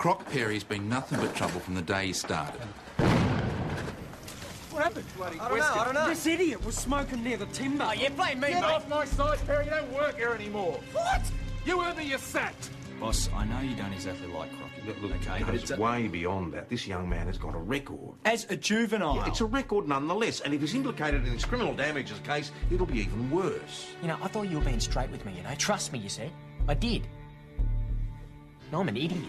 Croc Perry's been nothing but trouble from the day he started. What happened? I don't know. This idiot was smoking near the timber. Oh, you blame me, Get mate. off my side, Perry. You don't work here anymore. What? You heard me, you're sacked. Boss, I know you don't exactly like Crocky. Look, okay, but it's way beyond that. This young man has got a record. As a juvenile. Yeah, it's a record nonetheless, and if he's implicated in this criminal damages case, it'll be even worse. You know, I thought you were being straight with me, you know. Trust me, you said. I did. No, I'm an idiot.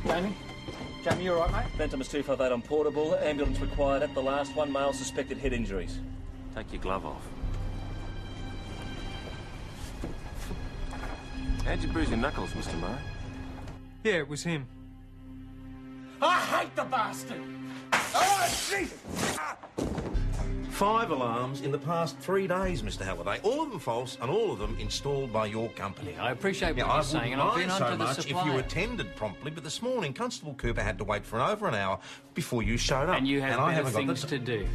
Jamie, you all right, mate? Phantom is 258 on portable. Ambulance required at the last. One male suspected head injuries. Take your glove off. How'd you bruise your knuckles, Mr. Murray? Yeah, it was him. I hate the bastard! Oh, Jesus! 5 alarms in the past 3 days, Mr. Halliday. All of them false, and all of them installed by your company. I appreciate what Now, you're saying, and I've been on to the much supplier. if you attended promptly, but this morning Constable Cooper had to wait for over an hour before you showed up. And you had I better haven't got things the to do.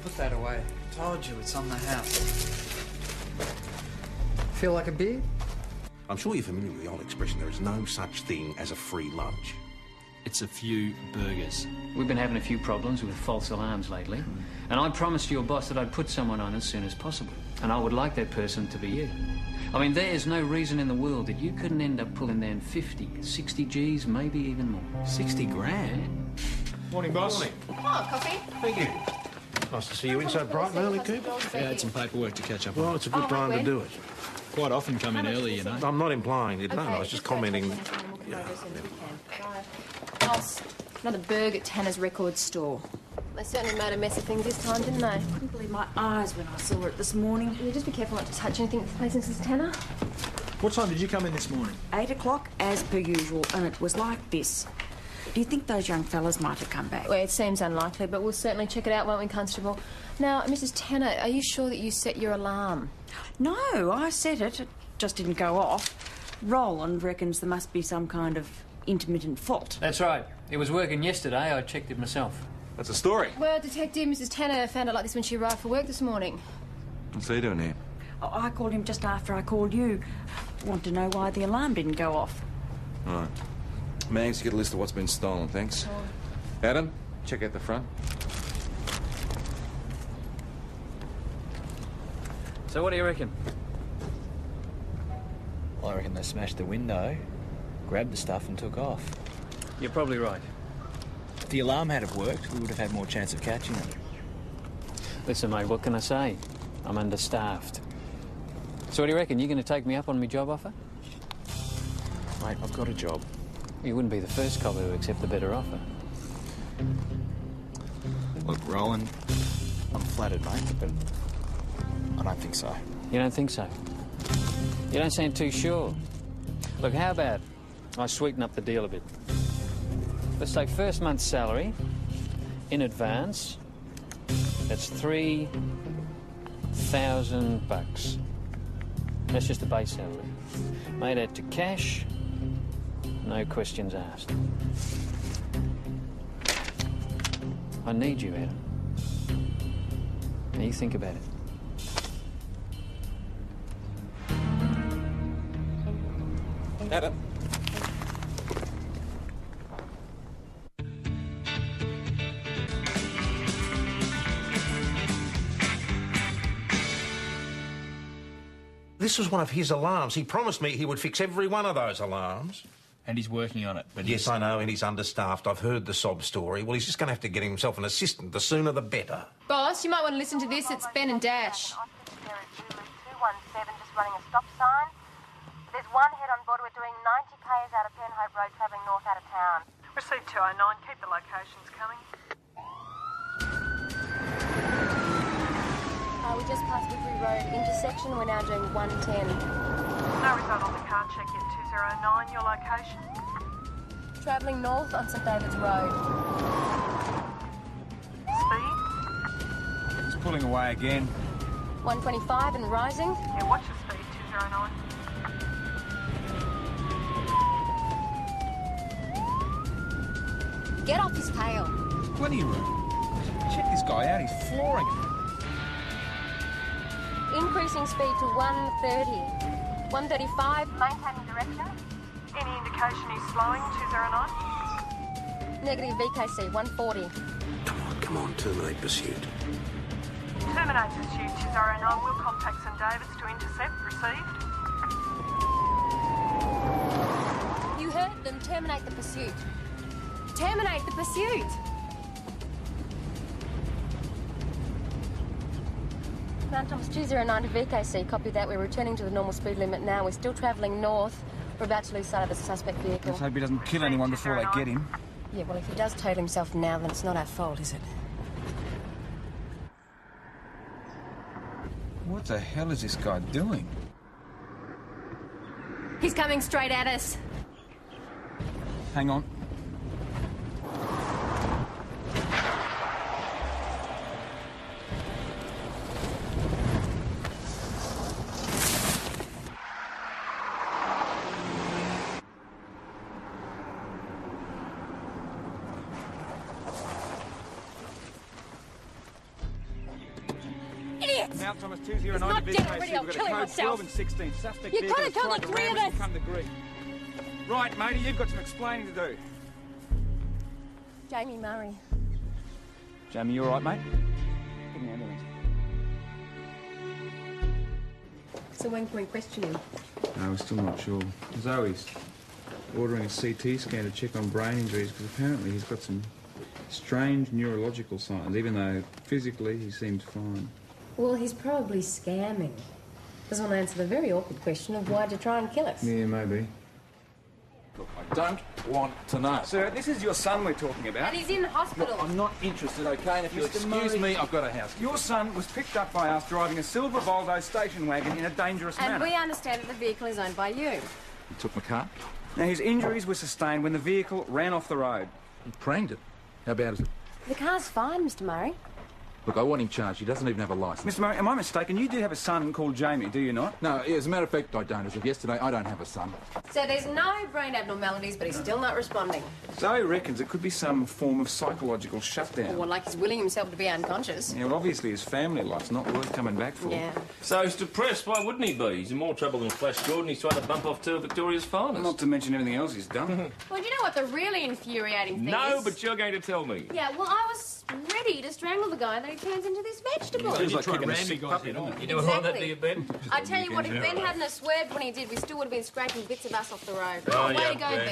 Put that away. Told you, it's on the house. Feel like a beer? I'm sure you're familiar with the old expression, there is no such thing as a free lunch. It's a few burgers. We've been having a few problems with false alarms lately, and I promised your boss that I'd put someone on as soon as possible, and I would like that person to be you. I mean, there is no reason in the world that you couldn't end up pulling down 50, 60 G's, maybe even more. 60 grand? Morning, boss. Morning. Oh, coffee? Thank you. Nice to see you in so bright and early, Cooper. Yeah, I had some paperwork to catch up on. Well, it's a good time to do it. Quite often come in early, you know. I'm not implying it, no, I was just commenting. Another burg at Tanner's record store. They certainly made a mess of things this time, didn't they? I couldn't believe my eyes when I saw it this morning. You just be careful not to touch anything that's facing Mrs. Tanner. What time did you come in this morning? 8 o'clock, as per usual, and it was like this. Do you think those young fellas might have come back? Well, it seems unlikely, but we'll certainly check it out, won't we, Constable? Now, Mrs. Tanner, are you sure that you set your alarm? No, I set it. It just didn't go off. Roland reckons there must be some kind of intermittent fault. That's right. It was working yesterday. I checked it myself. That's a story. Well, Detective, Mrs. Tanner found out like this when she arrived for work this morning. What's he doing here? Oh, I called him just after I called you. Want to know why the alarm didn't go off. All right. Mags, get a list of what's been stolen, thanks. Adam, check out the front. So what do you reckon? I reckon they smashed the window, grabbed the stuff and took off. You're probably right. If the alarm had have worked, we would have had more chance of catching them. Listen, mate, what can I say? I'm understaffed. So what do you reckon? You going to take me up on my job offer? Mate, I've got a job. You wouldn't be the first cop to accept the better offer. Look, Roland, I'm flattered, mate, but I don't think so. You don't think so? You don't sound too sure. Look, how about I sweeten up the deal a bit? Let's take first month's salary in advance. That's $3,000. That's just the base salary. Made out to cash, no questions asked. I need you, Adam. Now you think about it. Adam. This was one of his alarms. He promised me he would fix every one of those alarms. And he's working on it, but Yes, I know, and he's understaffed. I've heard the sob story. Well, he's just going to have to get himself an assistant. The sooner the better. Boss, you might want to listen to this. It's Ben and Dash. 217, just running a stop sign. There's one head on board. We're doing 90 k's out of Penhope Road, travelling north out of town. Received 209. Keep the locations coming. We just passed Woodbury Road intersection. We're now doing 110. No result on the car check yet. 209, your location? Travelling north on St David's Road. Speed? He's pulling away again. 125 and rising. Yeah, watch your speed, 209. Get off his tail. Plenty of room. Check this guy out, he's flooring it. Increasing speed to 130. 135. Maintaining direction. Any indication indication he's slowing, 209. Negative VKC, 140. Come on, terminate pursuit. Terminate pursuit, 209. We'll contact St David's to intercept. Received. You heard them. Terminate the pursuit. Terminate the pursuit! Mount Thomas 209 to VKC. Copy that. We're returning to the normal speed limit now. We're still travelling north. We're about to lose sight of the suspect vehicle. Let's hope he doesn't kill anyone before they get him. Yeah, well, if he does total himself now, then it's not our fault, is it? What the hell is this guy doing? He's coming straight at us. Hang on. Idiots! Mount Thomas 209 not to dead VKC. already, I'll We've kill got him a code myself. 12 and 16. Suspect You vehicle gotta has kill tried the to three ram of us us. and come to grief. Right, matey, you've got some explaining to do. Jamie Murray. Jamie, you all right, mate? Get an ambulance. So when can we question him? No, we're still not sure. Zoe's ordering a CT scan to check on brain injuries because apparently he's got some strange neurological signs, even though physically he seems fine. Well, he's probably scamming. Doesn't want to answer the very awkward question of why'd you try and kill us? Yeah, maybe. Look, I don't want to know. Sir, this is your son we're talking about. And he's in hospital. Look, I'm not interested, okay? And if you'll Mr. excuse Murray, me, I've got a house. Your son was picked up by us driving a silver Volvo station wagon in a dangerous And manner. we understand that the vehicle is owned by you. You took my car? Now, his injuries were sustained when the vehicle ran off the road. You pranged it. How bad is it? The car's fine, Mr. Murray. Look, I want him charged. He doesn't even have a licence. Mr. Murray, am I mistaken? You do have a son called Jamie, do you not? No, as a matter of fact, I don't. As of yesterday, I don't have a son. So there's no brain abnormalities, but he's still not responding. Zoe reckons it could be some form of psychological shutdown. Well, like he's willing himself to be unconscious. Yeah, well, obviously his family life's not worth coming back for. Yeah. So he's depressed. Why wouldn't he be? He's in more trouble than Flash Gordon. He's trying to bump off two of Victoria's finest. Not to mention everything else he's done. Well, do you know what the really infuriating thing is? No, but you're going to tell me. Yeah, well, I was ready to strangle the guy, and then he turns into this vegetable. Feels like kicking a sick puppy, doesn't it? You doing all that, do you, Ben? I tell you what, if Ben hadn't have swerved when he did, we still would have been scraping bits of us off the road. Oh, Way yeah, to go, Ben.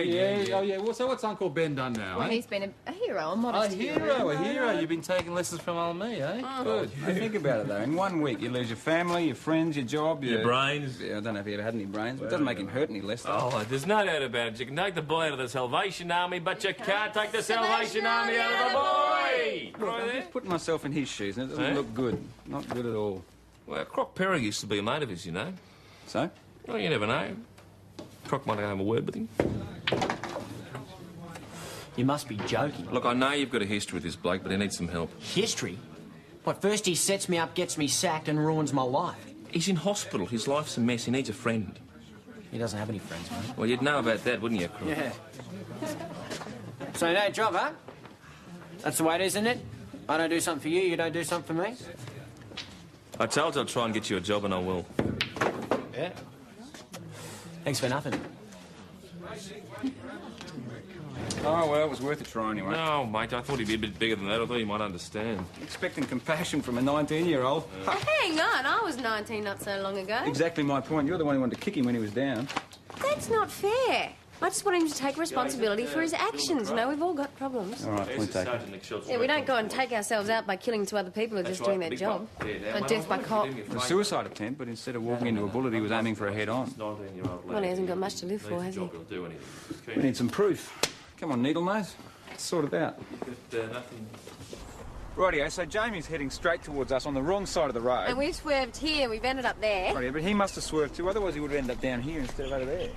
Ben. Oh, yeah. Well, so what's Uncle Ben done now, Well, eh? he's been a hero, a A modest hero. You've been taking lessons from old me, eh? Good. Now, think about it, though. In 1 week, you lose your family, your friends, your job, Your brains. Yeah, I don't know if he ever had any brains, but it doesn't make him hurt any less, though. Oh, there's no doubt about it. You can take the boy out of the Salvation Army, but you can't take the Salvation Army out of the boy! Look, Right I'm there? just putting myself in his shoes, and it doesn't Eh? look good. Not good at all. Well, Croc Perry used to be a mate of his, you know. So? Well, you never know. Croc might have a word with him. You must be joking. Look, I know you've got a history with this bloke, but he needs some help. History? What, first he sets me up, gets me sacked, and ruins my life? He's in hospital. His life's a mess. He needs a friend. He doesn't have any friends, mate. Well, you'd know about that, wouldn't you, Croc? Yeah. So no job, huh? That's the way it is, isn't it? I don't do something for you, you don't do something for me? I told you I'd try and get you a job, and I will. Yeah. Thanks for nothing. Oh, well, it was worth a try anyway. No, mate, I thought he'd be a bit bigger than that. I thought you might understand. Expecting compassion from a 19-year-old. Hang on, I was 19 not so long ago. Exactly my point. You're the one who wanted to kick him when he was down. That's not fair. I just want him to take responsibility for his actions. No, we've all got problems. All right, point taken. Yeah, we don't go and take ourselves out by killing two other people who are just doing their job. Like death by cop. A suicide attempt, but instead of walking into a bullet, he was aiming for a head-on. Well, he hasn't got much to live for, has he? We need some proof. Come on, Needle Nose. Let's sort it out. Rightio, so Jamie's heading straight towards us on the wrong side of the road. And we've swerved here, we've ended up there. Rightio, but he must have swerved too, otherwise he would have ended up down here instead of over there.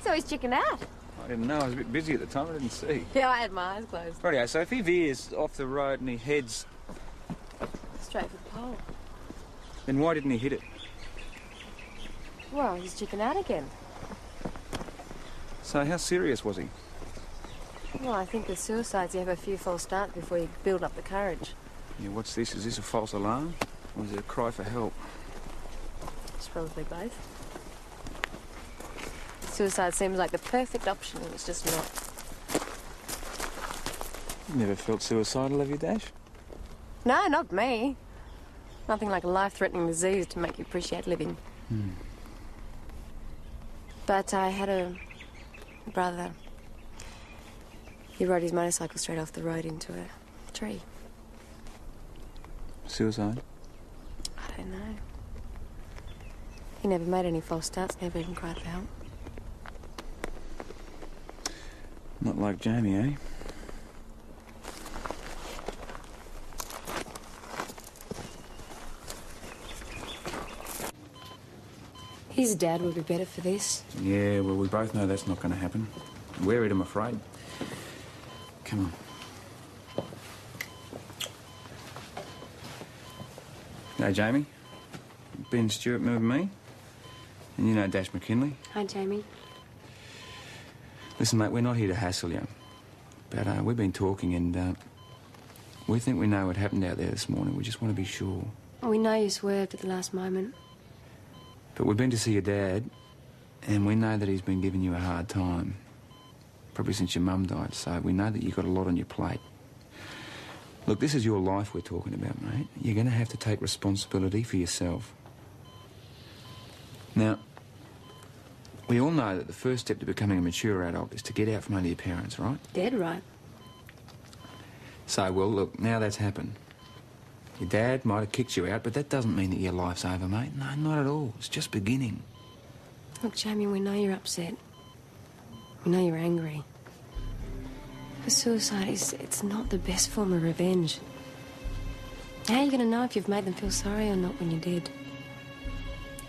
So he's chickened out. I didn't know, I was a bit busy at the time, I didn't see. Yeah, I had my eyes closed. Rightio, so if he veers off the road and he heads, Straight for the pole. then why didn't he hit it? Well, he's chickened out again. So how serious was he? Well, I think with suicides you have a few false starts before you build up the courage. Yeah, what's this? Is this a false alarm? Or is it a cry for help? It's probably both. Suicide seems like the perfect option, and it's just not. Never felt suicidal, have you, Dash? No, not me. Nothing like a life-threatening disease to make you appreciate living. But I had a brother. He rode his motorcycle straight off the road into a tree. Suicide? I don't know. He never made any false starts, never even cried for help. Not like Jamie, eh? His dad would be better for this. Yeah, well, we both know that's not going to happen. We're it, I'm afraid. Come on. Hey, Jamie. Ben Stewart moved me. And you know Dash McKinley. Hi, Jamie. Listen, mate, we're not here to hassle you. But we've been talking and we think we know what happened out there this morning. We just want to be sure. Oh, we know you swerved at the last moment. But we've been to see your dad, and we know that he's been giving you a hard time. Probably since your mum died, so we know that you've got a lot on your plate. Look, this is your life we're talking about, mate. You're going to have to take responsibility for yourself. Now, we all know that the first step to becoming a mature adult is to get out from under your parents, right? Dead right. So, well, look, now that's happened. Your dad might have kicked you out, but that doesn't mean that your life's over, mate. No, not at all. It's just beginning. Look, Jamie, we know you're upset. We know you're angry. But suicide it's not the best form of revenge. How are you going to know if you've made them feel sorry or not when you're dead?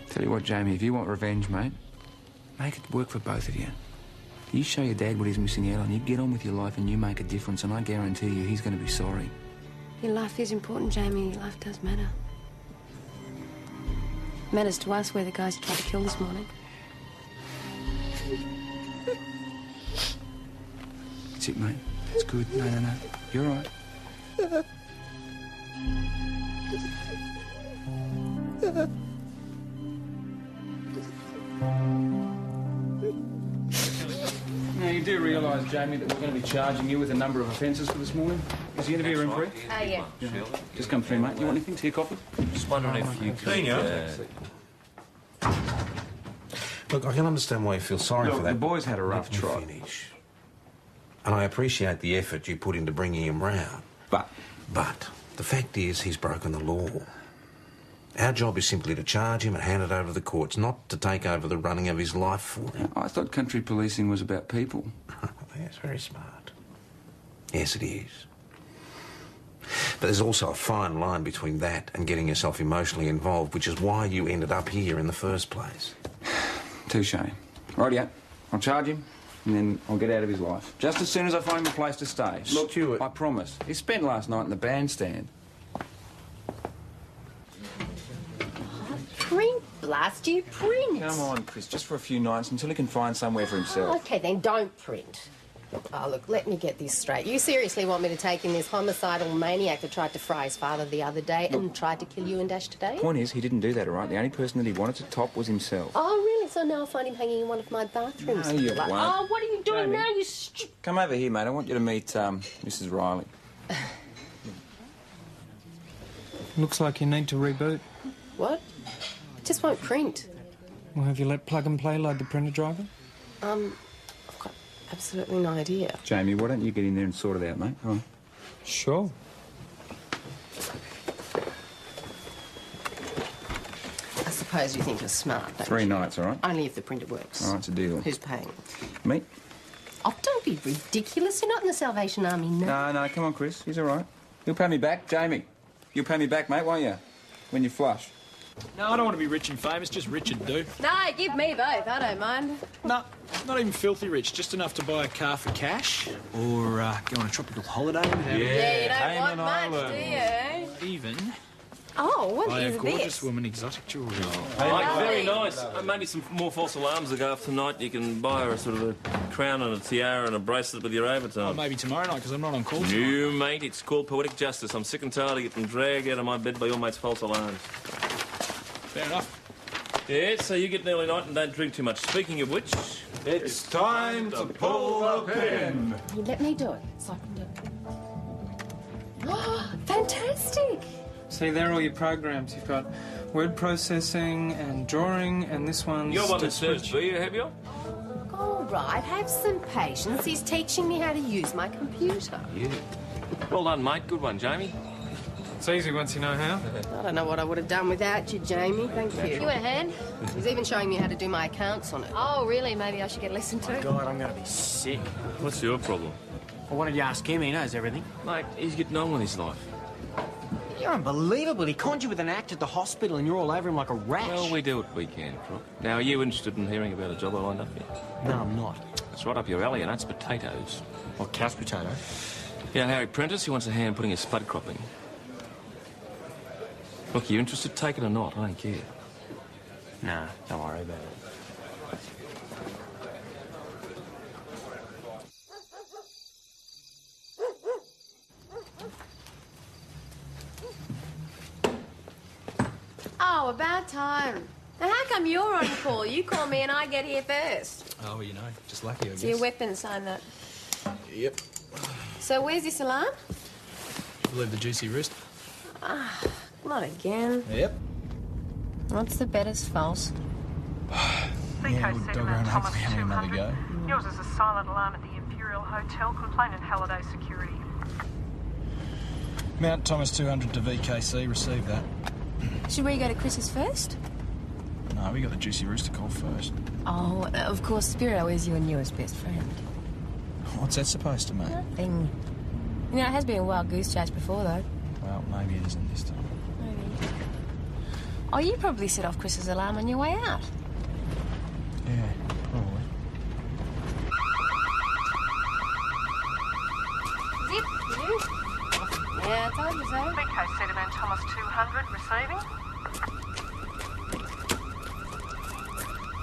Tell you what, Jamie, if you want revenge, mate, make it work for both of you. You show your dad what he's missing out on, you get on with your life and you make a difference, and I guarantee you he's going to be sorry. Your life is important, Jamie. Your life does matter. It matters to us. We're the guys who tried to kill this morning. That's it, mate. That's good. No. You're all right. Now, you do realise, Jamie, that we're going to be charging you with a number of offences for this morning? Is the interview room free? Yeah. Just come through, mate. You want anything? Tea, coffee? Just wondering if you could... Look, I can understand why you feel sorry for that. The boys had a rough Let me trot. finish. And I appreciate the effort you put into bringing him round. But the fact is he's broken the law. Our job is simply to charge him and hand it over to the courts, not to take over the running of his life for him. I thought country policing was about people. Yes, very smart. Yes, it is. But there's also a fine line between that and getting yourself emotionally involved, which is why you ended up here in the first place. Touche. Rightio. I'll charge him, and then I'll get out of his life. Just as soon as I find him a place to stay. Look, Stuart. I promise. He spent last night in the bandstand. Print, blast you, print. Come on, Chris, just for a few nights until he can find somewhere for himself. Okay, then don't print. Oh, look, let me get this straight. You seriously want me to take in this homicidal maniac that tried to fry his father the other day and tried to kill you and Dash today? Point is, he didn't do that, all right? The only person that he wanted to top was himself. Oh, really? So now I'll find him hanging in one of my bathrooms. No, you Like, won't. oh, what are you doing Jamie. now, you stupid... Come over here, mate. I want you to meet, Mrs. Riley. Looks like you need to reboot. What? It just won't print. Well, have you let Plug and Play load the printer driver? I've got absolutely no idea. Jamie, why don't you get in there and sort it out, mate? Come on. Sure. I suppose you think you're smart, don't 3 you? nights, all right? Only if the printer works. All right, it's a deal. Who's paying? Me? Oh, don't be ridiculous. You're not in the Salvation Army now. No, come on, Chris. He's all right. You'll pay me back. Jamie, you'll pay me back, mate, won't you? When you flush. No, I don't want to be rich and famous, just rich and do. No, give me both. I don't mind. No, not even filthy rich, just enough to buy a car for cash or go on a tropical holiday. Yeah, you don't want much, do you? Even Oh, what buy a is gorgeous this? woman exotic jewellery. Like, very nice. Maybe some more false alarms to go off tonight. You can buy her a sort of a crown and a tiara and a bracelet with your overtone. Oh, maybe tomorrow night, because I'm not on call tonight. No, mate, it's called poetic justice. I'm sick and tired of getting dragged out of my bed by your mates' false alarms. Fair enough. Yeah, so you get an early night and don't drink too much. Speaking of which... It's time to pull the pin. You let me do it, so I can do it. Oh, fantastic! See, there are all your programs. You've got word processing and drawing, and this one's... You're one that just serves beer, have you? All right, have some patience. He's teaching me how to use my computer. Yeah. Well done, mate. Good one, Jamie. It's easy once you know how. I don't know what I would have done without you, Jamie. Thank you. You want a hand? He's even showing me how to do my accounts on it. Oh, really? Maybe I should get a lesson too. God, I'm going to be sick. What's your problem? Well, what did you ask him? He knows everything. Mate, he's getting on with his life. You're unbelievable. He conned you with an act at the hospital and you're all over him like a rash. Well, we do what we can, Crook. Now, are you interested in hearing about a job I lined up here? No, I'm not. It's right up your alley, and that's potatoes. What, couch potato? You know Harry Prentice? He wants a hand putting a spud crop in. Look, you interested? Take it or not. I don't care. Nah, don't worry about it. Oh, about time. Now, how come you're on call? You call me and I get here first. Oh, you know, just lucky, I guess. So your weapon sign that. Yep. So where's this alarm? You believe the juicy wrist? Ah, not again. Yep. What's the bet is false? Yeah, we'll dog around hopefully having another go. Yours is a silent alarm at the Imperial Hotel. Complainant Halliday Security. Mount Thomas 200 to VKC, receive that. Should we go to Chris's first? No, we got the juicy rooster call first. Oh, of course, Spiro is your newest best friend. What's that supposed to mean? Nothing. You know, it has been a wild goose chase before, though. Well, maybe it isn't this time. Maybe. Oh, you probably set off Chris's alarm on your way out. Yeah, probably. Zip, you? Yeah, I told you so. BK Sediment Thomas 200 receiving.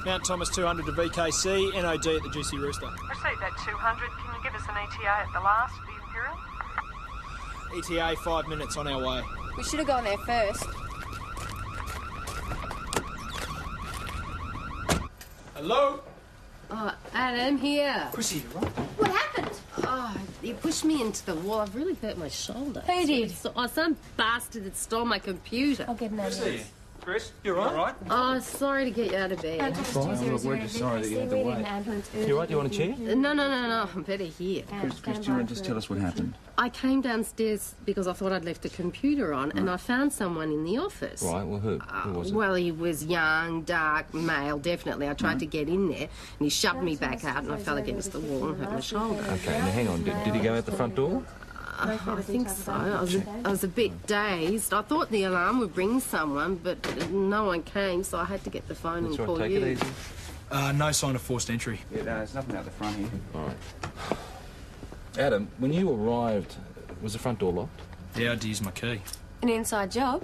Mount Thomas 200 to VKC, NOD at the Juicy Rooster. Received that 200. Can you give us an ETA at the last, the Imperial? ETA 5 minutes on our way. We should have gone there first. Hello? Oh, Adam, here. Chrissy, you right? What happened? Oh, you pushed me into the wall. I've really hurt my shoulder. Who did? Oh, some bastard that stole my computer. I'll get an ambulance. Chris, you all right? Oh, sorry to get you out of bed. We're just sorry that you had to wait. You right? You want a chair? No, I'm better here. Chris, do you want to just tell us what happened? I came downstairs because I thought I'd left a computer on, and I found someone in the office. Right, well, who was it? Well, he was young, dark, male, definitely. I tried to get in there, and he shoved me back out, and I fell against the wall and hurt my shoulder. Okay, now hang on. Did he go out the front door? I think so. I was a bit dazed. I thought the alarm would bring someone, but no one came, so I had to get the phone and call Take you. it easy. No sign of forced entry. Yeah, no, there's nothing out the front here. All right. Adam, when you arrived, was the front door locked? Yeah, I had to use my key. An inside job?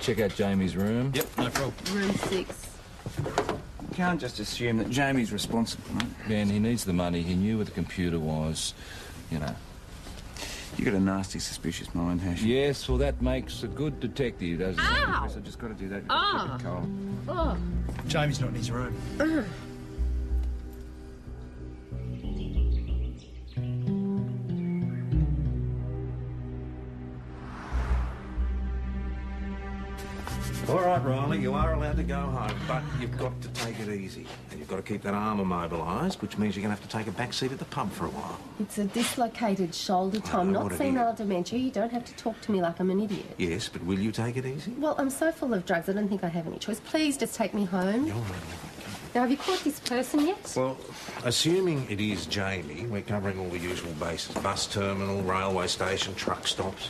Check out Jamie's room. Yep, no problem. Room 6. You can't just assume that Jamie's responsible, mate. Man, he needs the money. He knew where the computer was, you know. You got a nasty, suspicious mind, hash. Yes, well, that makes a good detective, doesn't it? Ow! Chris, I just got to do that. Oh. Oh. Jamie's not in his room. All right, Riley, you are allowed to go home, but you've got to take it easy. And you've got to keep that arm immobilised, which means you're going to have to take a back seat at the pub for a while. It's a dislocated shoulder, Tom, not senile dementia. You don't have to talk to me like I'm an idiot. Yes, but will you take it easy? Well, I'm so full of drugs, I don't think I have any choice. Please just take me home. You're right. Now, have you caught this person yet? Well, assuming it is Jamie, we're covering all the usual bases. Bus terminal, railway station, truck stops.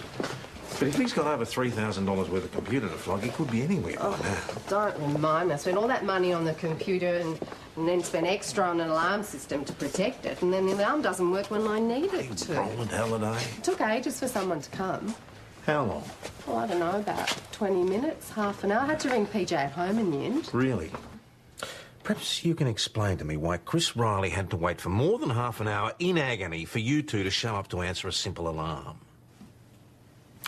But if he's got over $3,000 worth of computer to flog, he could be anywhere by now. Don't remind me. I spent all that money on the computer and then spent extra on an alarm system to protect it, and then the alarm doesn't work when I need it to. Roland Halliday. It took ages for someone to come. How long? Oh, I don't know, about 20 minutes, half an hour. I had to ring PJ at home in the end. Really? Perhaps you can explain to me why Chris Riley had to wait for more than half an hour in agony for you two to show up to answer a simple alarm.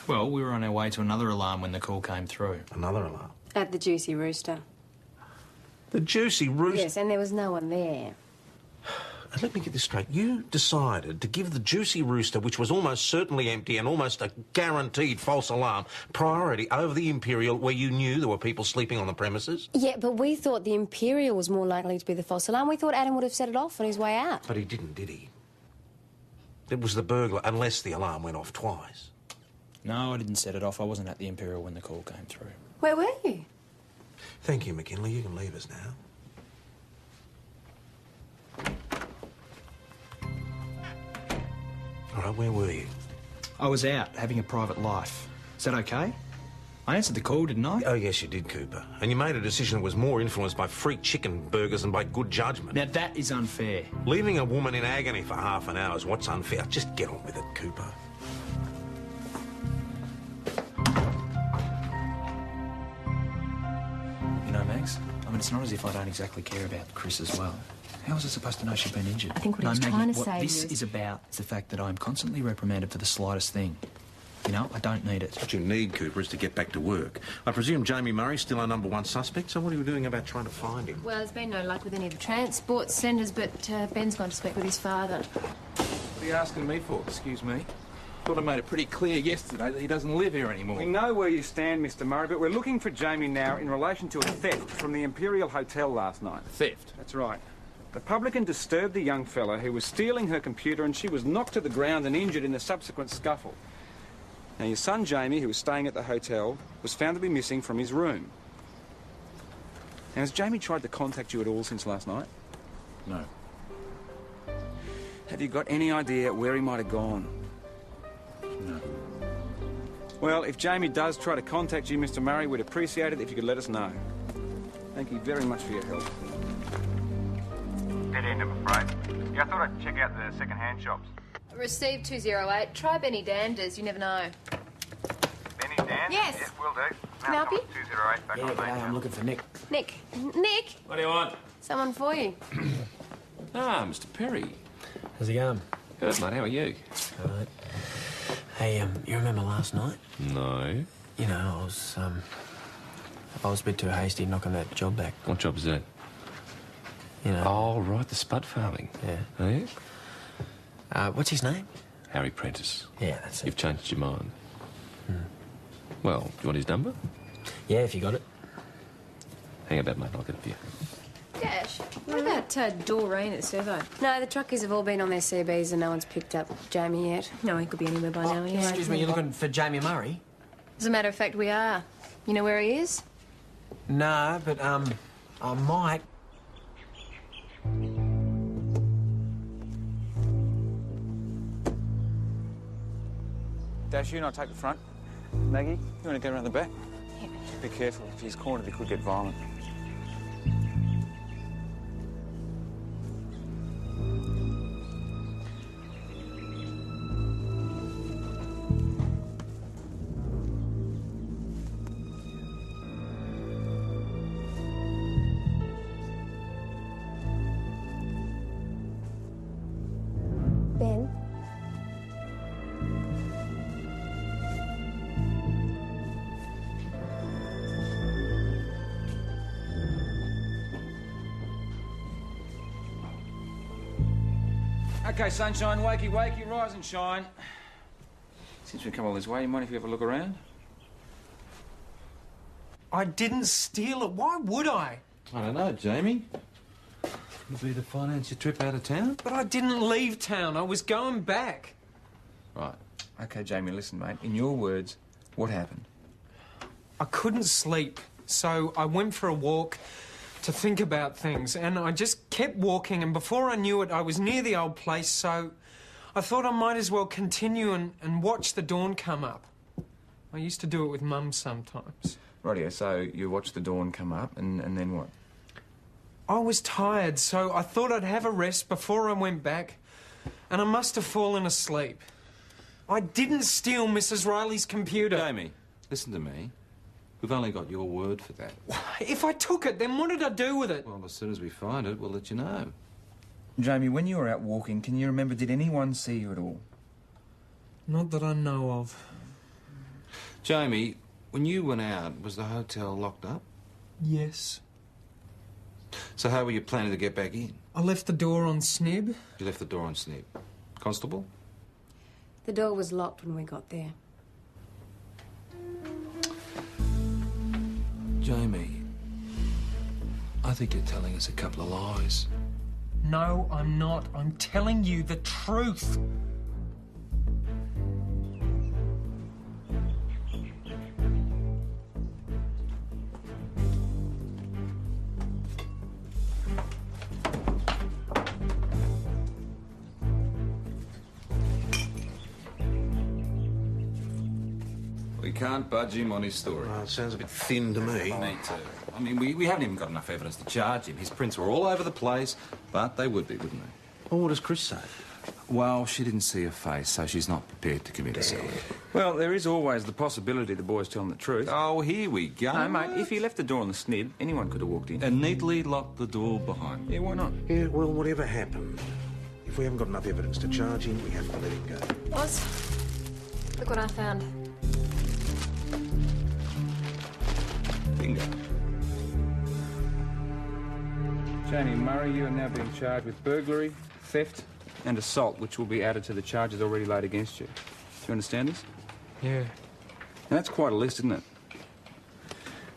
Well, we were on our way to another alarm when the call came through. Another alarm? At the Juicy Rooster. The Juicy Rooster? Yes, and there was no one there. And let me get this straight. You decided to give the Juicy Rooster, which was almost certainly empty and almost a guaranteed false alarm, priority over the Imperial, where you knew there were people sleeping on the premises? Yeah, but we thought the Imperial was more likely to be the false alarm. We thought Adam would have set it off on his way out. But he didn't, did he? It was the burglar, unless the alarm went off twice. No, I didn't set it off. I wasn't at the Imperial when the call came through. Where were you? Thank you, McKinley. You can leave us now. All right, where were you? I was out, having a private life. Is that okay? I answered the call, didn't I? Oh, yes, you did, Cooper. And you made a decision that was more influenced by freak chicken burgers than by good judgment. Now, that is unfair. Leaving a woman in agony for half an hour is what's unfair. Just get on with it, Cooper. You know, Max, I mean, it's not as if I don't exactly care about Chris as well. How was I supposed to know she'd been injured? I think what he's Maggie, trying to what say this is... is about is the fact that I'm constantly reprimanded for the slightest thing. You know, I don't need it. What you need, Cooper, is to get back to work. I presume Jamie Murray's still our number one suspect, so what are you doing about trying to find him? Well, there's been no luck with any of the transport centres, but Ben's gone to speak with his father. What are you asking me for? Excuse me. Thought I made it pretty clear yesterday that he doesn't live here anymore. We know where you stand, Mr. Murray, but we're looking for Jamie now in relation to a theft from the Imperial Hotel last night. Theft? That's right. The publican disturbed the young fella who was stealing her computer, and she was knocked to the ground and injured in the subsequent scuffle. Now, your son, Jamie, who was staying at the hotel, was found to be missing from his room. Now, has Jamie tried to contact you at all since last night? No. Have you got any idea where he might have gone? No. Well, if Jamie does try to contact you, Mr. Murray, we'd appreciate it if you could let us know. Thank you very much for your help. Dead end, I'm afraid. Yeah, I thought I'd check out the second-hand shops. Receive 208. Try Benny Danders, you never know. Benny Dan? Yes. Yeah, will do. Can I help you? 208 back on the main I'm looking for Nick. Nick. Nick? What do you want? Someone for you. Ah, Mr. Perry. How's it going? Good, mate. How are you? All right. Hey, you remember last night? No. You know, I was a bit too hasty knocking that job back. What job is that? You know. Oh, right, the spud farming. Yeah. Oh, yeah? What's his name? Harry Prentice. Yeah, that's it. You've changed your mind. Well, do you want his number? Yeah, if you got it. Hang about, mate. I'll get it for you. Dash, what about Doreen at Servo? No, the truckies have all been on their CBs and no one's picked up Jamie yet. No, he could be anywhere by now anyway. Excuse me, you're looking for Jamie Murray? As a matter of fact, we are. You know where he is? No, but, I might. Dash, you and I take the front. Maggie, you want to go around the back? Yeah. Be careful. If he's cornered, he could get violent. Ben? Okay, sunshine, wakey, wakey, rise and shine. Since we've come all this way, you mind if you have a look around? I didn't steal it. Why would I? I don't know, Jamie. Could be to finance your trip out of town? But I didn't leave town. I was going back. Right. Okay, Jamie, listen, mate. In your words, what happened? I couldn't sleep, so I went for a walk to think about things, and I just kept walking, and before I knew it, I was near the old place, so I thought I might as well continue and watch the dawn come up. I used to do it with Mum sometimes. Rightio, so you watched the dawn come up, and then what? I was tired, so I thought I'd have a rest before I went back, and I must have fallen asleep. I didn't steal Mrs. Riley's computer. Jamie, listen to me. We've only got your word for that. If I took it, then what did I do with it? Well, as soon as we find it, we'll let you know. Jamie, when you were out walking, can you remember, did anyone see you at all? Not that I know of. Jamie, when you went out, was the hotel locked up? Yes. So how were you planning to get back in? I left the door on snib. You left the door on snib. Constable? The door was locked when we got there. Jamie, I think you're telling us a couple of lies. No, I'm not. I'm telling you the truth. We can't budge him on his story. Well, it sounds a bit thin to me. Me too. I mean, we haven't even got enough evidence to charge him. His prints were all over the place, but they would be, wouldn't they? Well, what does Chris say? Well, she didn't see her face, so she's not prepared to commit herself. Well, there is always the possibility the boy's telling the truth. Oh, here we go. No, mate, if he left the door on the snib, anyone could have walked in. And neatly locked the door behind him. Yeah, why not? Yeah, well, whatever happened, if we haven't got enough evidence to charge him, we have to let him go. Boss, look what I found. Bingo. Jamie Murray, you are now being charged with burglary, theft and assault, which will be added to the charges already laid against you. Do you understand this? Yeah. Now, that's quite a list, isn't it?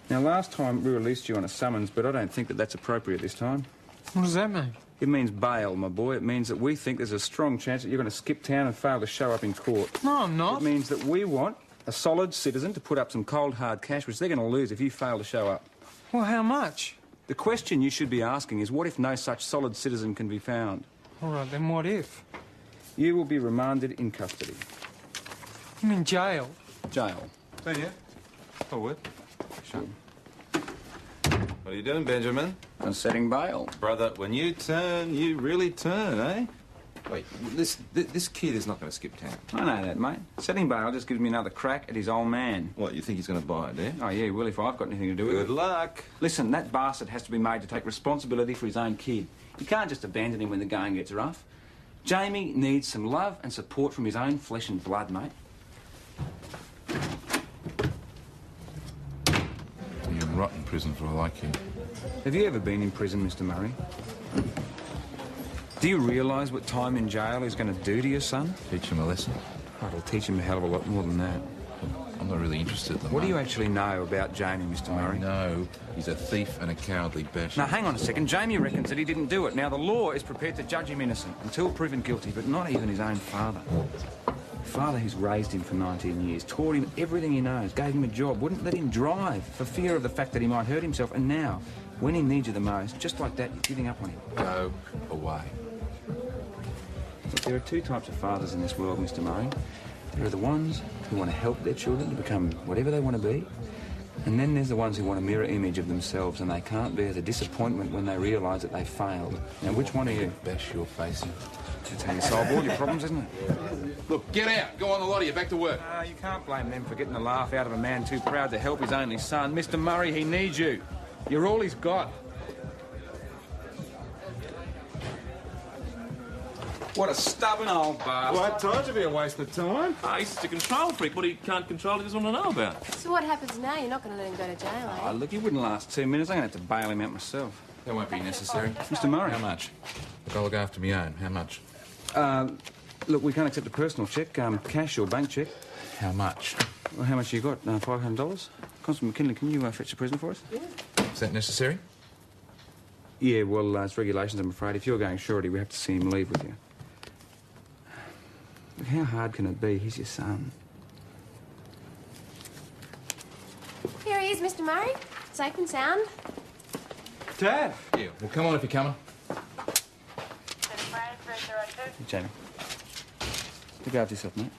Now, last time we released you on a summons, but I don't think that that's appropriate this time. What does that mean? It means bail, my boy. It means that we think there's a strong chance that you're going to skip town and fail to show up in court. No, I'm not. It means that we want a solid citizen to put up some cold, hard cash, which they're going to lose if you fail to show up. Well, how much? The question you should be asking is, what if no such solid citizen can be found? All right, then what if? You will be remanded in custody. You mean jail? Jail. So, yeah. Forward. Sure. What are you doing, Benjamin? I'm setting bail. Brother, when you turn, you really turn, eh? Wait, this kid is not going to skip town. I know that, mate. Setting bail just gives me another crack at his old man. What, you think he's going to buy it, eh? Oh, yeah, he will if I've got anything to do with it. Good luck. Listen, that bastard has to be made to take responsibility for his own kid. You can't just abandon him when the going gets rough. Jamie needs some love and support from his own flesh and blood, mate. You can rot in prison for all I care. Have you ever been in prison, Mr. Murray? Do you realise what time in jail is going to do to your son? Teach him a lesson. Oh, it'll teach him a hell of a lot more than that. I'm not really interested at the What do moment. you actually know about Jamie, Mr. Murray? I know he's a thief and a cowardly bastard. Now, hang on a second. Jamie reckons that he didn't do it. Now, the law is prepared to judge him innocent until proven guilty, but not even his own father. Father who's raised him for 19 years, taught him everything he knows, gave him a job, wouldn't let him drive for fear of the fact that he might hurt himself. And now, when he needs you the most, just like that, you're giving up on him. Go away. Look, there are two types of fathers in this world, Mr. Murray. There are the ones who want to help their children to become whatever they want to be. And then there's the ones who want a mirror image of themselves and they can't bear the disappointment when they realise that they failed. Now, which one are you? Bash your face in. That's how you solve all your problems, isn't it? Look, get out. Go on the lot of you. Back to work. You can't blame them for getting a laugh out of a man too proud to help his only son. Mr. Murray, he needs you. You're all he's got. What a stubborn old bastard. Well, that told you be a waste of time. He's just a control freak. What he can't control, he doesn't want to know about. So what happens now? You're not going to let him go to jail, eh? Oh, look, he wouldn't last 2 minutes. I'm going to have to bail him out myself. That won't be necessary. Mr. Murray. How much? Look, I'll look after my own. How much? Look, we can't accept a personal cheque, cash or bank cheque. How much? Well, how much you got? $500? Constable McKinley, can you fetch the prisoner for us? Yeah. Is that necessary? Yeah, well, it's regulations, I'm afraid. If you're going surety, we have to see him leave with you. Look, how hard can it be? He's your son. Here he is, Mr. Murray. Safe and sound. Dad! Yeah, well, come on if you're coming. Jamie. Look after yourself, mate.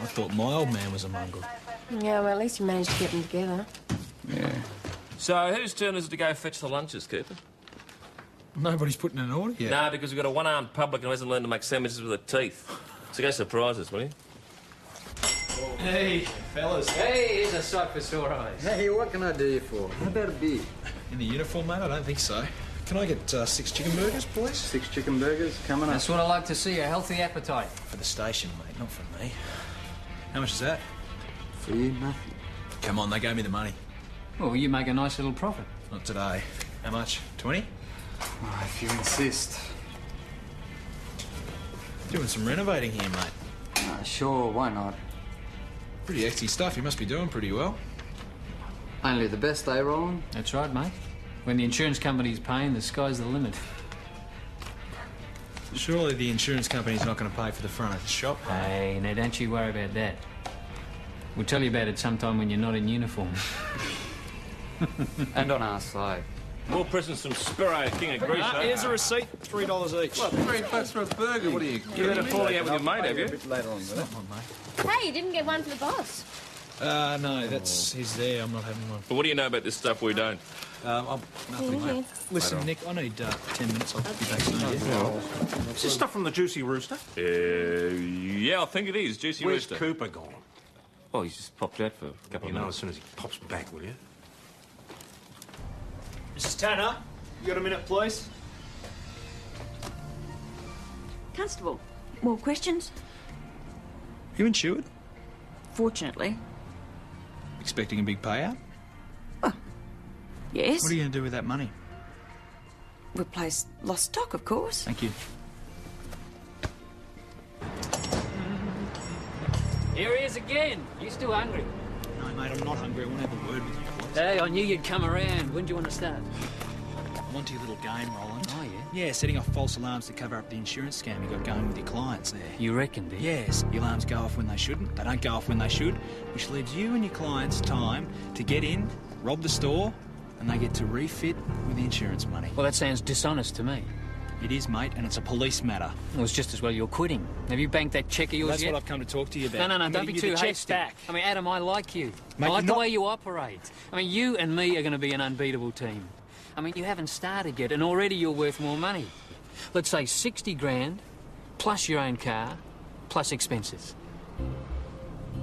I thought my old man was a mongrel. Yeah, well, at least you managed to get them together. Yeah. So, whose turn is it to go fetch the lunches, Keeper? Nobody's putting an order yet. No, because we've got a one-armed publican who hasn't learned to make sandwiches with her teeth. So go surprise us, will you? Hey, fellas. Hey, here's a sight for sore eyes. Hey, what can I do you for? How about a beer? In the uniform, mate? I don't think so. Can I get 6 chicken burgers, please? 6 chicken burgers coming up. That's what I like to see, a healthy appetite. For the station, mate, not for me. How much is that? For you, nothing. Come on, they gave me the money. Well, you make a nice little profit. Not today. How much? 20? Oh, if you insist. Doing some renovating here, mate. Sure, why not? Pretty exy stuff. You must be doing pretty well. Only the best, eh, Roland? That's right, mate. When the insurance company's paying, the sky's the limit. Surely the insurance company's not going to pay for the front of the shop. Hey, now don't you worry about that. We'll tell you about it sometime when you're not in uniform. And on our side. More presents from Spiro, King of Greece. Here's a receipt. $3 each. What, $3 for a burger? What are you... You've had a falling out with your mate, have you? A bit later on, mate. Hey, you didn't get one for the boss. No, that's he's there. I'm not having one. But what do you know about this stuff we don't? Nothing, mate. Listen, Nick, I need 10 minutes. I'll be back soon. Is this stuff from the Juicy Rooster? Yeah, I think it is. Juicy Where's Rooster. Cooper gone? Oh, he's just popped out for a couple of You know, minutes. as soon as he pops back, will you? Mrs. Tanner, you got a minute, please? Constable, more questions? You insured? Fortunately. Expecting a big payout? Yes. What are you going to do with that money? Replace lost stock, of course. Thank you. Here he is again. You still hungry? No, mate, I'm not hungry. I want to have a word with you, please. Hey, I knew you'd come around. When do you want to start? I'm onto your little game, Roland. Oh, yeah? Yeah, setting off false alarms to cover up the insurance scam you got going with your clients there. You reckon, do you? Yes, the alarms go off when they shouldn't. They don't go off when they should, which leaves you and your clients time to get in, rob the store, and they get to refit with the insurance money. Well, that sounds dishonest to me. It is, mate, and it's a police matter. Well, it's just as well you're quitting. Have you banked that cheque of yours That's yet? what I've come to talk to you about. No, I'm don't gonna be give you too the cheque hasty. back. I mean, Adam, I like you. Mate, I like you're the not- way you operate. I mean, you and me are going to be an unbeatable team. I mean, you haven't started yet, and already you're worth more money. Let's say 60 grand, plus your own car, plus expenses.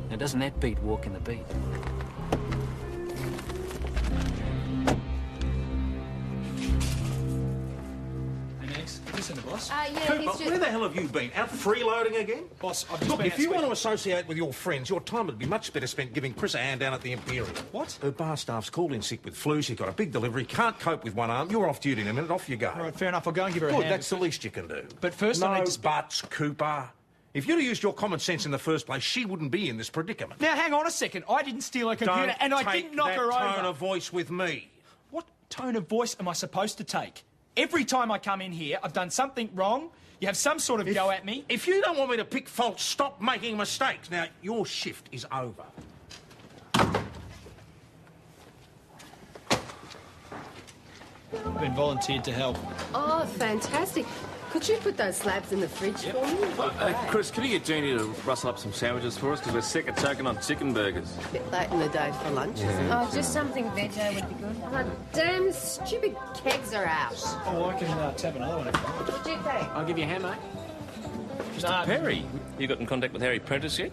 Now, doesn't that beat walking the beat? Hey, Max, listen to boss. Yeah, Cooper, he's just... where the hell have you been? Out freeloading again? Boss, I've just Look, been if out you want to speaking- associate with your friends, your time would be much better spent giving Chris a hand down at the Imperial. What? Her bar staff's called in sick with flu. She's got a big delivery, can't cope with one arm. You're off duty in a minute, off you go. All right, fair enough. I'll go and give her a Good, hand. that's the least you can do. But first no I need to... buts, Cooper. If you'd have used your common sense in the first place, she wouldn't be in this predicament. Now, hang on a second. I didn't steal her computer, Don't and I take didn't knock that her tone over. of voice with me. What tone of voice am I supposed to take? Every time I come in here, I've done something wrong. You have some sort of go at me. If you don't want me to pick faults, stop making mistakes. Now, your shift is over. I've been volunteered to help. Oh, fantastic. Could you put those slabs in the fridge for me? Chris, can you get Jeannie to rustle up some sandwiches for us? Because we're sick of choking on chicken burgers. A bit late in the day for lunch, isn't it? Oh, just something veggie would be good. Oh, damn, stupid kegs are out. Oh, I can tap another one if you want. What do you think? I'll give you a hand, mate. Perry, you got in contact with Harry Prentice yet?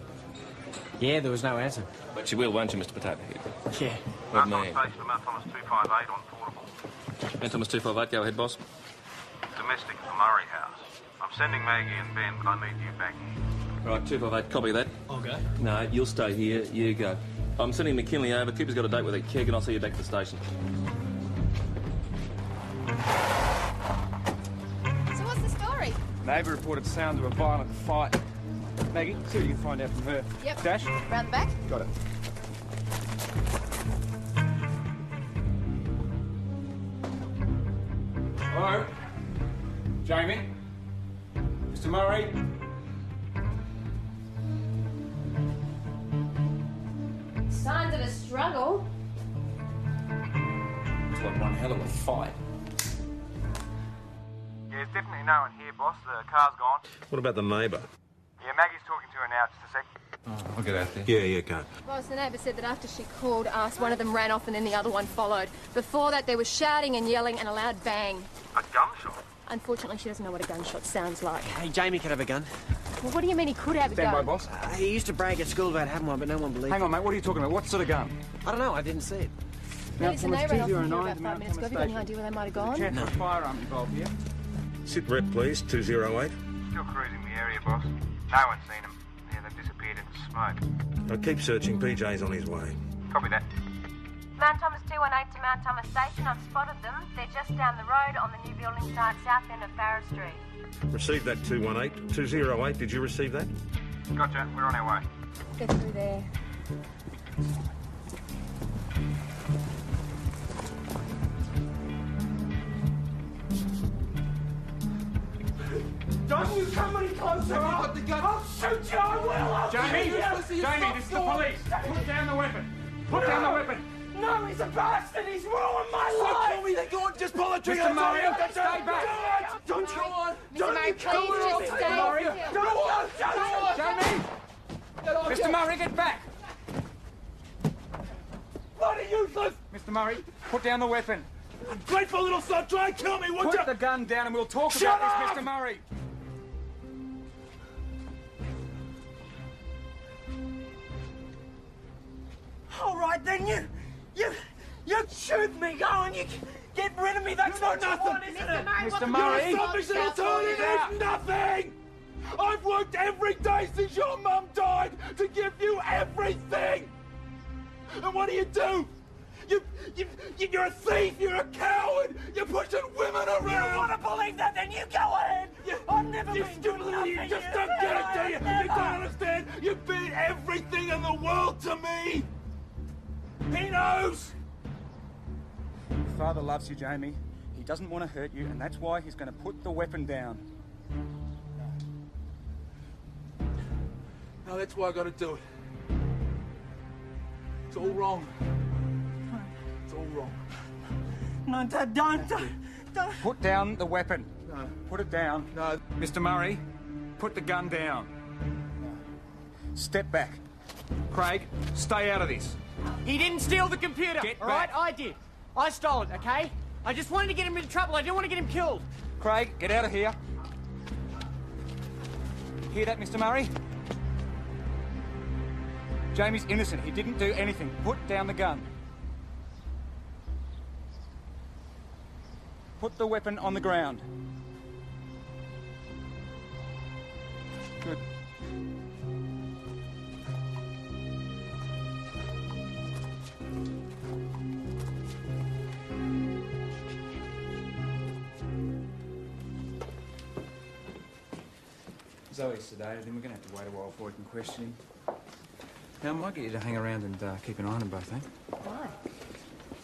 Yeah, there was no answer. But you will, won't you, Mr. Potato Head? Yeah. Good man. Station to Mount Thomas 258 on Portable. Mount Thomas 258, go ahead, boss. Domestic at the Murray House. I'm sending Maggie and Ben, but I need you back here. Right, 258, copy that. I'll go. No, you'll stay here, you go. I'm sending McKinley over. Cooper's got a date with a keg, and I'll see you back at the station. So what's the story? Neighbour reported sounds of a violent fight. Maggie, see what you can find out from her. Yep. Dash? Round the back? Got it. Hello? Jamie? Mr. Murray? Signs of a struggle. It's like one hell of a fight. Yeah, there's definitely no one here, boss. The car's gone. What about the neighbour? Yeah, Maggie's talking to her now. Just a sec. Oh, I'll get out there. Yeah, go. Well, the neighbour said that after she called us, one of them ran off and then the other one followed. Before that, there was shouting and yelling and a loud bang. A gunshot? Unfortunately, she doesn't know what a gunshot sounds like. Hey, Jamie could have a gun. Well, what do you mean he could have a gun? boss. He used to brag at school about having one, but no one believed Hang on, mate. What are you talking about? What sort of gun? I don't know, I didn't see it. Maybe it's a neighbour ran off from here 209 about 5 minutes ago. Have you got any idea where they might have gone? Chance of a firearm involved here. Sit rep, please, 208. Still cruising the area, boss. No one's seen him. Yeah, they've disappeared into smoke. I'll keep searching. PJ's on his way. Copy that. Mount Thomas 218 to Mount Thomas Station. I've spotted them. They're just down the road on the new building site, south end of Farrer Street. Received that 218. 208, did you receive that? Gotcha, we're on our way. Get through there. Don't you come any closer! I'll shoot you! I will! I'll Jamie! kill you. Jamie, this is the police! Put down the weapon! Put down the weapon! No, he's a bastard! He's ruined my life! Kill me, then go on, just pull the trigger! Mr. Murray, stay back! Don't go on! Don't Murray, you please come on! just stay. Murray, go on! Jamie! Mr. Murray, get back! Bloody useless! Mr. Murray, put down the weapon. Grateful little son, try and kill me, would Put you? the gun down and we'll talk Shut about up! this, Mr. Murray. All right, then you shoot me, go on, you get rid of me, that's not nothing, isn't it? Mr. Murray! You're a selfish little turd, it is nothing! I've worked every day since your mum died to give you everything! And what do? You're a thief, you're a coward, you're pushing women around! You want to believe that, then you go ahead! I've never been good enough you just don't get it, do you? You don't understand? You've been everything in the world to me! He knows! Your father loves you, Jamie. He doesn't want to hurt you, and that's why he's going to put the weapon down. No, that's why I gotta do it. It's all wrong. It's all wrong. No, Dad, don't. Put down the weapon. No. Put it down. No. Mr. Murray, put the gun down. Step back. Craig, stay out of this. He didn't steal the computer, Get all right? back. I did. I stole it, okay? I just wanted to get him into trouble. I didn't want to get him killed. Craig, get out of here. Hear that, Mr. Murray? Jamie's innocent. He didn't do anything. Put down the gun. Put the weapon on the ground. Good. Zoe's sedated, and we're going to have to wait a while before we can question him. Now, I might get you to hang around and keep an eye on them both, eh? Why?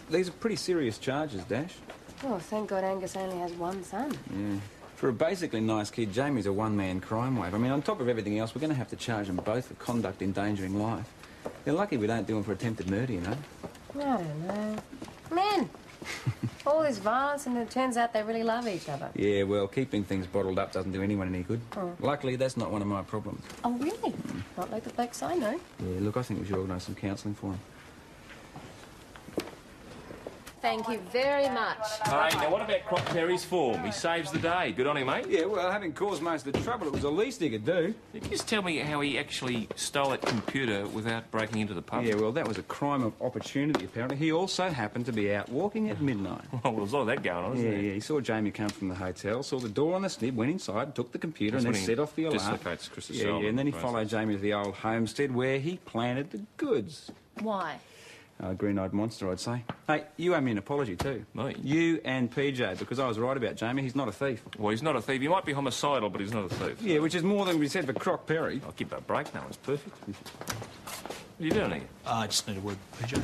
These are pretty serious charges, Dash. Oh, thank God Angus only has one son. Yeah. For a basically nice kid, Jamie's a one-man crime wave. I mean, on top of everything else, we're going to have to charge them both for conduct endangering life. They're lucky we don't do them for attempted murder, you know. I don't know. Men! All this violence, and it turns out they really love each other. Yeah, well, keeping things bottled up doesn't do anyone any good. Oh. Luckily, that's not one of my problems. Oh, really? Not like the blokes I know. Yeah, look, I think we should organise some counselling for him. Thank you very much. Hey, now what about Crop Terry's form? He saves the day. Good on him, mate. Yeah, well, having caused most of the trouble, it was the least he could do. Can you just tell me how he actually stole that computer without breaking into the pub? Yeah, well, that was a crime of opportunity, apparently. He also happened to be out walking at midnight. Well, there's a lot of that going on, isn't there? Yeah, he saw Jamie come from the hotel, saw the door on the snib, went inside, took the computer, That's and then when he set off the alarm. dislocates Chris's Yeah, shoulder, and then he right. followed Jamie to the old homestead where he planted the goods. Why? Green-eyed monster, I'd say. Hey, you owe me an apology too. Me? You and PJ, because I was right about Jamie. He's not a thief. Well, he's not a thief. He might be homicidal, but he's not a thief. Yeah, which is more than we said for Croc Perry. I'll give that a break now. It's perfect. What are you doing here? I just need a word, PJ.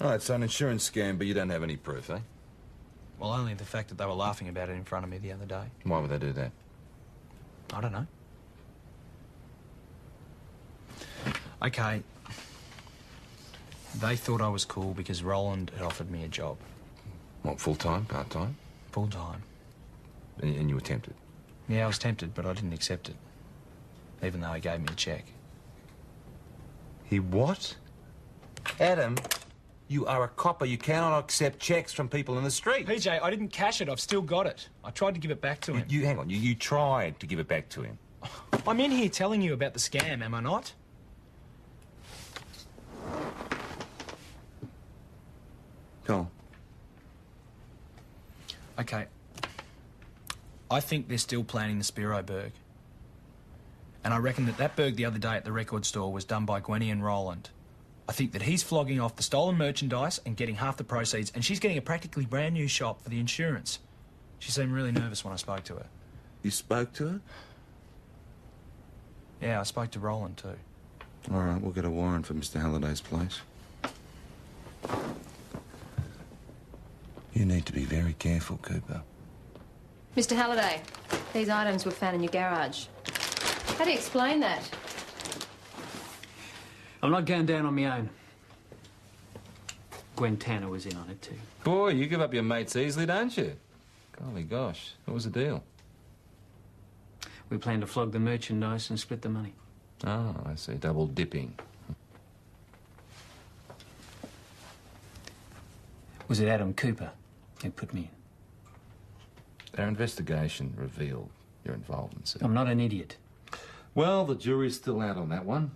All right, so an insurance scam, but you don't have any proof, eh? Well, only the fact that they were laughing about it in front of me the other day. Why would they do that? I don't know. Okay. They thought I was cool because Roland had offered me a job. What, full-time, part-time? Full-time. And you were tempted? Yeah, I was tempted, but I didn't accept it. Even though he gave me a cheque. He what? Adam, you are a copper. You cannot accept checks from people in the street. PJ, I didn't cash it. I've still got it. I tried to give it back to him. Hang on. You tried to give it back to him. I'm in here telling you about the scam, am I not? Go on. Okay. I think they're still planning the Spiro Berg. And I reckon that Berg the other day at the record store was done by Gwenny and Roland. I think that he's flogging off the stolen merchandise and getting half the proceeds, and she's getting a practically brand new shop for the insurance. She seemed really nervous when I spoke to her. You spoke to her? Yeah, I spoke to Roland too. All right, we'll get a warrant for Mr. Halliday's place. You need to be very careful, Cooper. Mr. Halliday, these items were found in your garage. How do you explain that? I'm not going down on my own. Gwen Tanner was in on it too. Boy, you give up your mates easily, don't you? Golly gosh, what was the deal? We plan to flog the merchandise and split the money. Oh, I see. Double dipping. Was it Adam Cooper who put me in? Our investigation revealed your involvement, sir. I'm not an idiot. Well, the jury's still out on that one.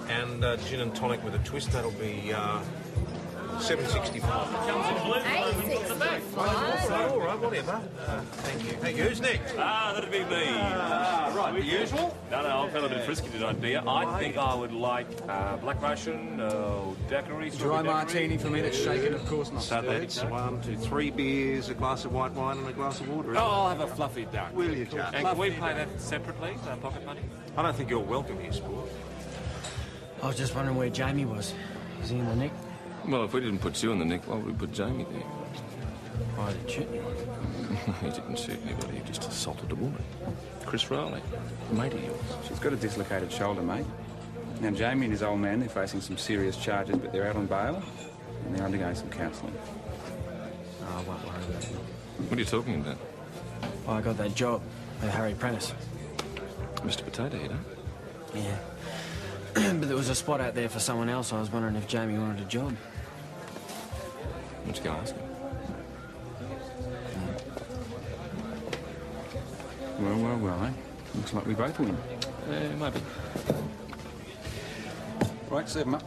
And gin and tonic with a twist, that'll be $7.65. $8.65. All right, whatever. Thank you. Thank you. Who's next? That'd be me. Right, the usual? No, I'm feeling a bit frisky tonight, dear. I think I would like Black Russian, daiquiri, Dry martini for me that's shaken, of course not. So that's 1, 2, 3 beers, a glass of white wine and a glass of water. Oh, I'll have a fluffy duck. Will you, Jack? And can we pay that separately, pocket money? I don't think you're welcome here, sport. I was just wondering where Jamie was. Is he in the nick? Well, if we didn't put you in the nick, why would we put Jamie there? I didn't shoot you. He didn't shoot anybody, he just assaulted a woman. Chris Rowley, a mate of yours. She's got a dislocated shoulder, mate. Now, Jamie and his old man, they're facing some serious charges, but they're out on bail, and they're undergoing some counselling. Oh, I won't worry about it. What are you talking about? I got that job at Harry Prentice. Mr. Potato Head, huh? Yeah. But there was a spot out there for someone else. I was wondering if Jamie wanted a job. Why don't you go ask him? Well, eh? Looks like we both win. Maybe. Right, serve 'em up.